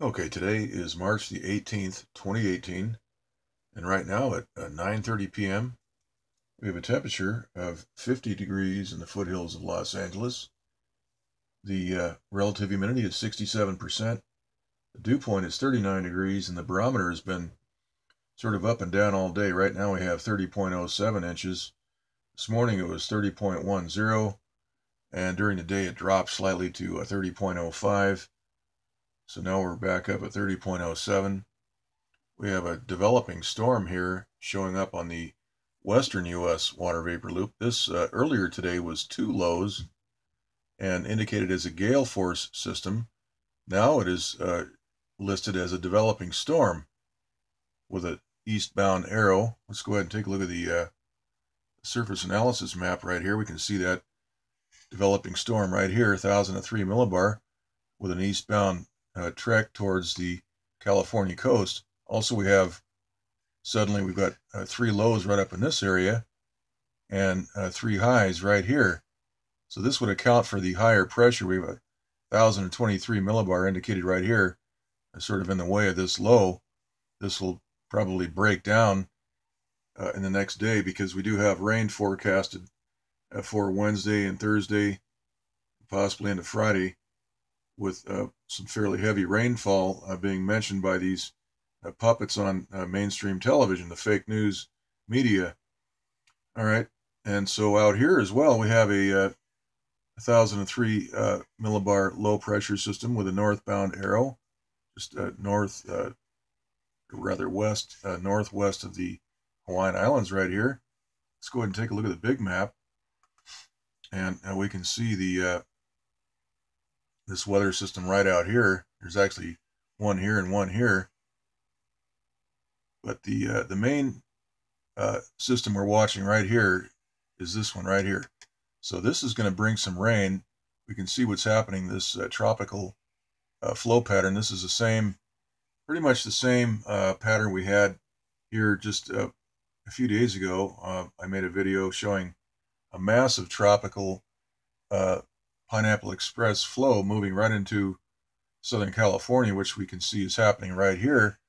Okay, today is March the 18th, 2018, and right now at 9:30 p.m., we have a temperature of 50 degrees in the foothills of Los Angeles. The relative humidity is 67%. The dew point is 39 degrees, and the barometer has been sort of up and down all day. Right now we have 30.07 inches. This morning it was 30.10, and during the day it dropped slightly to 30.05. So now we're back up at 30.07. We have a developing storm here showing up on the western U.S. water vapor loop. This earlier today was 2 lows and indicated as a gale force system. Now it is listed as a developing storm with an eastbound arrow. Let's go ahead and take a look at the surface analysis map right here. We can see that developing storm right here, 1003 millibar, with an eastbound trek towards the California coast. Also, we've got 3 lows right up in this area and 3 highs right here. So this would account for the higher pressure. We have 1023 millibar indicated right here, sort of in the way of this low. This will probably break down in the next day because we do have rain forecasted for Wednesday and Thursday, possibly into Friday, with some fairly heavy rainfall being mentioned by these puppets on mainstream television, the fake news media. All right, and so out here as well, we have a 1003 millibar low pressure system with a northbound arrow, just northwest of the Hawaiian Islands right here. Let's go ahead and take a look at the big map, and we can see the this weather system right out here. There's actually one here and one here. But the main system we're watching right here is this one right here. So this is going to bring some rain. We can see what's happening, this tropical flow pattern. This is the same, pretty much the same pattern we had here just a few days ago. I made a video showing a massive tropical Pineapple Express flow moving right into Southern California, which we can see is happening right here.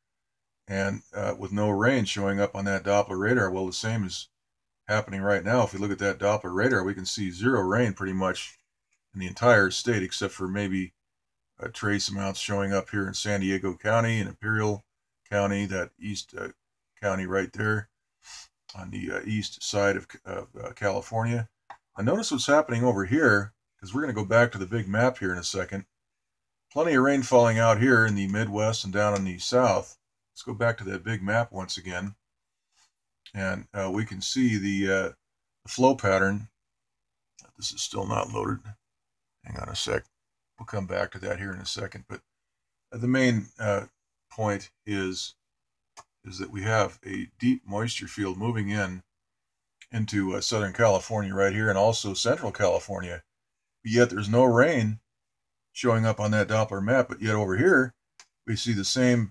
And with no rain showing up on that Doppler radar. Well, the same is happening right now. If we look at that Doppler radar, we can see 0 rain pretty much in the entire state, except for maybe trace amounts showing up here in San Diego County and Imperial County, that east county right there on the east side of California. And notice what's happening over here, because we're going to go back to the big map here in a second. Plenty of rain falling out here in the Midwest and down in the south. Let's go back to that big map once again, and we can see the flow pattern. This is still not loaded. Hang on a sec. We'll come back to that here in a second. But the main point is that we have a deep moisture field moving into Southern California right here, and also Central California. But yet there's no rain showing up on that Doppler map. But yet over here we see the same.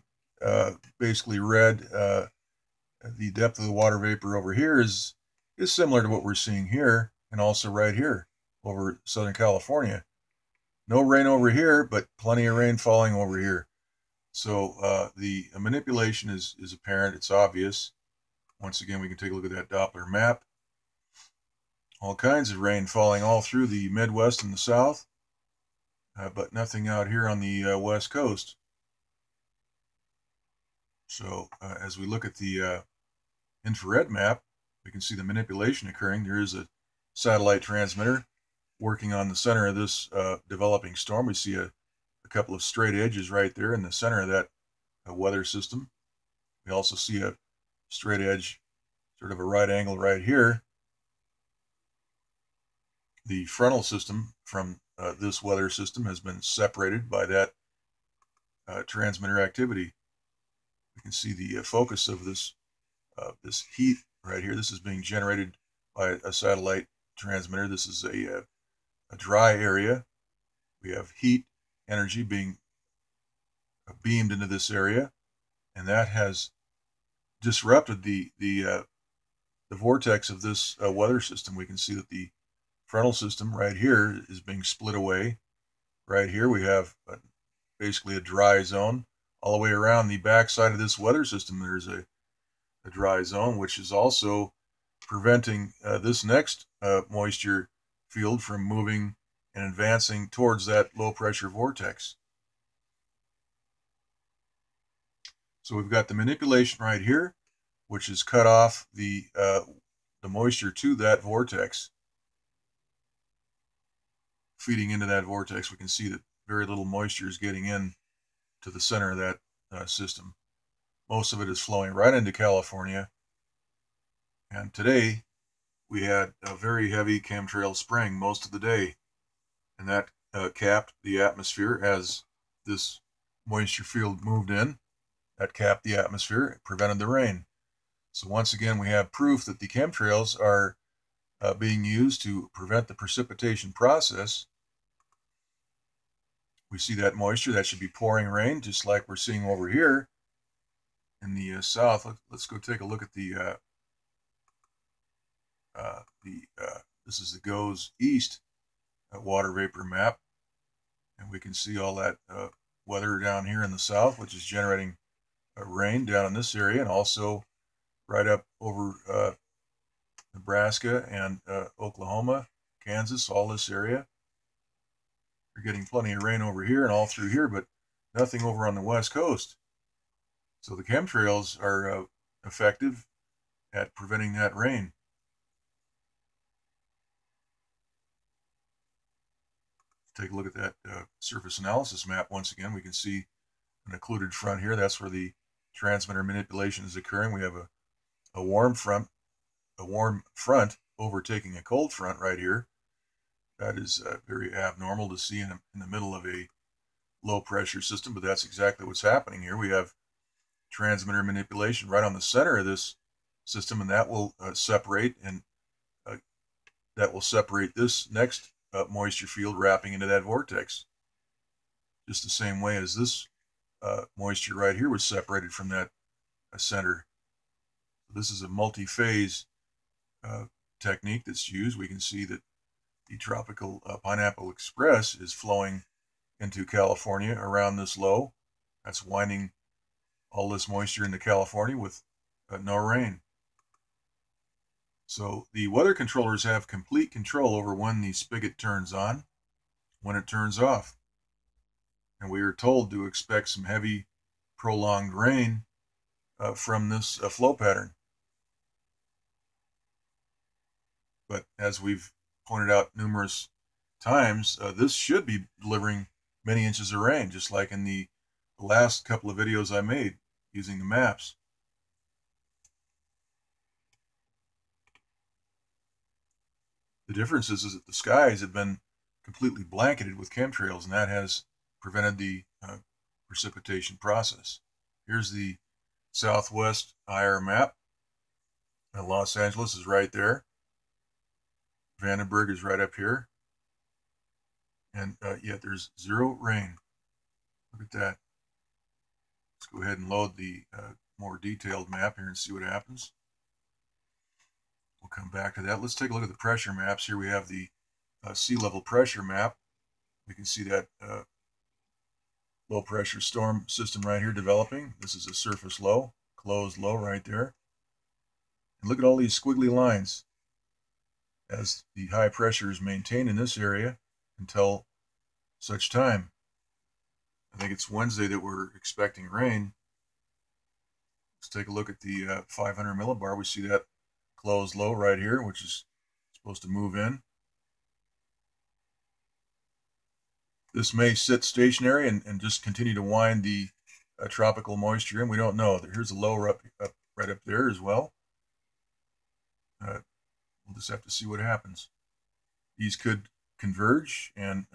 Basically red. The depth of the water vapor over here is similar to what we're seeing here, and also right here over Southern California. No rain over here, but plenty of rain falling over here. So the manipulation is apparent. It's obvious. Once again, we can take a look at that Doppler map. All kinds of rain falling all through the Midwest and the South, but nothing out here on the West Coast. So as we look at the infrared map, we can see the manipulation occurring. There is a satellite transmitter working on the center of this developing storm. We see a couple of straight edges right there in the center of that weather system. We also see a straight edge, sort of a right angle right here. The frontal system from this weather system has been separated by that transmitter activity. We can see the focus of this heat right here. This is being generated by a satellite transmitter. This is a dry area. We have heat energy being beamed into this area, and that has disrupted the vortex of this weather system. We can see that the frontal system right here is being split away. Right here we have basically a dry zone. all the way around the back side of this weather system, there's a dry zone, which is also preventing this next moisture field from moving and advancing towards that low pressure vortex. So we've got the manipulation right here, which has cut off the moisture to that vortex. Feeding into that vortex, we can see that very little moisture is getting in to the center of that system. Most of it is flowing right into California. And today we had a very heavy chemtrail spring most of the day, and that capped the atmosphere as this moisture field moved in. That capped the atmosphere, it prevented the rain. So once again, we have proof that the chemtrails are being used to prevent the precipitation process. We see that moisture, that should be pouring rain, just like we're seeing over here in the south. Let's go take a look at this is the goes east water vapor map, and we can see all that weather down here in the south, which is generating rain down in this area, and also right up over Nebraska and Oklahoma, Kansas, all this area. We're getting plenty of rain over here and all through here, but nothing over on the west coast. So the chemtrails are effective at preventing that rain. Take a look at that surface analysis map once again. We can see an occluded front here. That's where the transmitter manipulation is occurring. We have a warm front overtaking a cold front right here. That is very abnormal to see in the middle of a low pressure system, but that's exactly what's happening here. We have transmitter manipulation right on the center of this system, and that will separate, and that will separate this next moisture field wrapping into that vortex, just the same way as this moisture right here was separated from that center. This is a multi-phase technique that's used. We can see that the tropical Pineapple Express is flowing into California around this low. That's winding all this moisture into California with no rain. So the weather controllers have complete control over when the spigot turns on, when it turns off. And we are told to expect some heavy, prolonged rain from this flow pattern. But as we've pointed out numerous times, this should be delivering many inches of rain, just like in the last couple of videos I made using the maps. The difference is that the skies have been completely blanketed with chemtrails, and that has prevented the precipitation process. Here's the southwest IR map. Los Angeles is right there. Vandenberg is right up here. And yet there's zero rain. Look at that. Let's go ahead and load the more detailed map here and see what happens. We'll come back to that. Let's take a look at the pressure maps. Here we have the sea level pressure map. We can see that low pressure storm system right here developing. This is a surface low, closed low right there. And look at all these squiggly lines as the high pressure is maintained in this area until such time. I think it's Wednesday that we're expecting rain. Let's take a look at the 500 millibar. We see that closed low right here, which is supposed to move in. This may sit stationary and just continue to wind the tropical moisture in. We don't know. Here's a low right up there as well. We'll just have to see what happens. These could converge and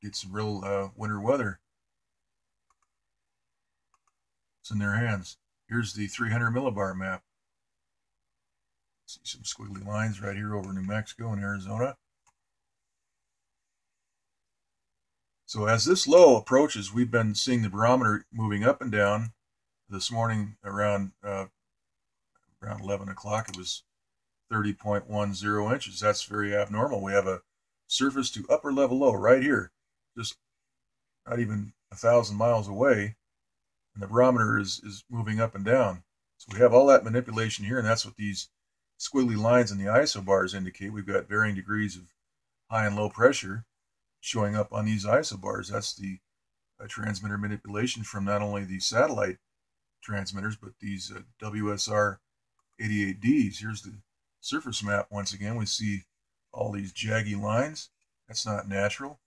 get some real winter weather. It's in their hands. Here's the 300 millibar map. See some squiggly lines right here over New Mexico and Arizona. So as this low approaches, we've been seeing the barometer moving up and down. This morning around 11 o'clock, it was 30.10 inches. That's very abnormal. We have a surface to upper level low right here, just not even 1,000 miles away, and the barometer is moving up and down. So we have all that manipulation here, and that's what these squiggly lines in the isobars indicate. We've got varying degrees of high and low pressure showing up on these isobars. That's the transmitter manipulation from not only the satellite transmitters, but these WSR 88Ds. Here's the surface map once again. We see all these jaggy lines. That's not natural.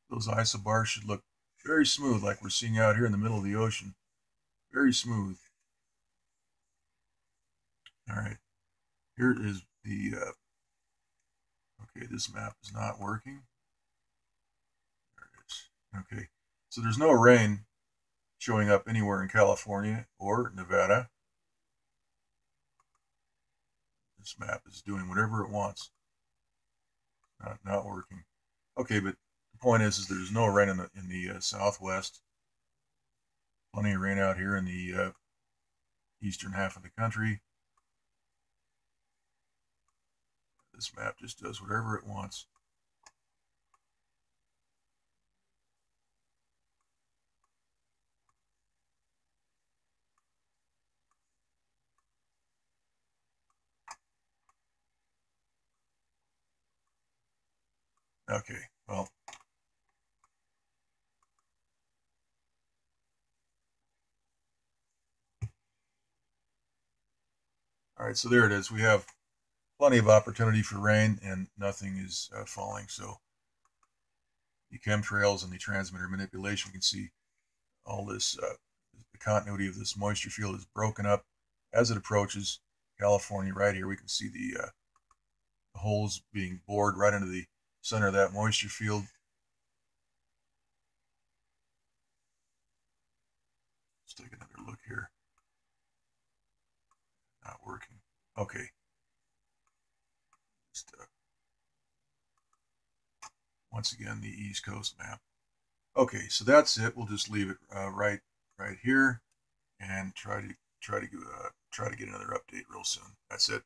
Those isobars should look very smooth, like we're seeing out here in the middle of the ocean. Very smooth. All right, here is the, okay, this map is not working. There it is. Okay, so there's no rain showing up anywhere in California or Nevada. This map is doing whatever it wants. Not working. Okay, but the point is there's no rain in the southwest. Plenty of rain out here in the eastern half of the country. This map just does whatever it wants. Okay, well, all right, so there it is. We have plenty of opportunity for rain, and nothing is falling. So the chemtrails and the transmitter manipulation, you can see all this, the continuity of this moisture field is broken up as it approaches California. Right here, we can see the holes being bored right into the center of that moisture field. Let's take another look here. Not working. Okay. Just, once again, the East Coast map. Okay, so that's it. We'll just leave it right here, and try to get another update real soon. That's it.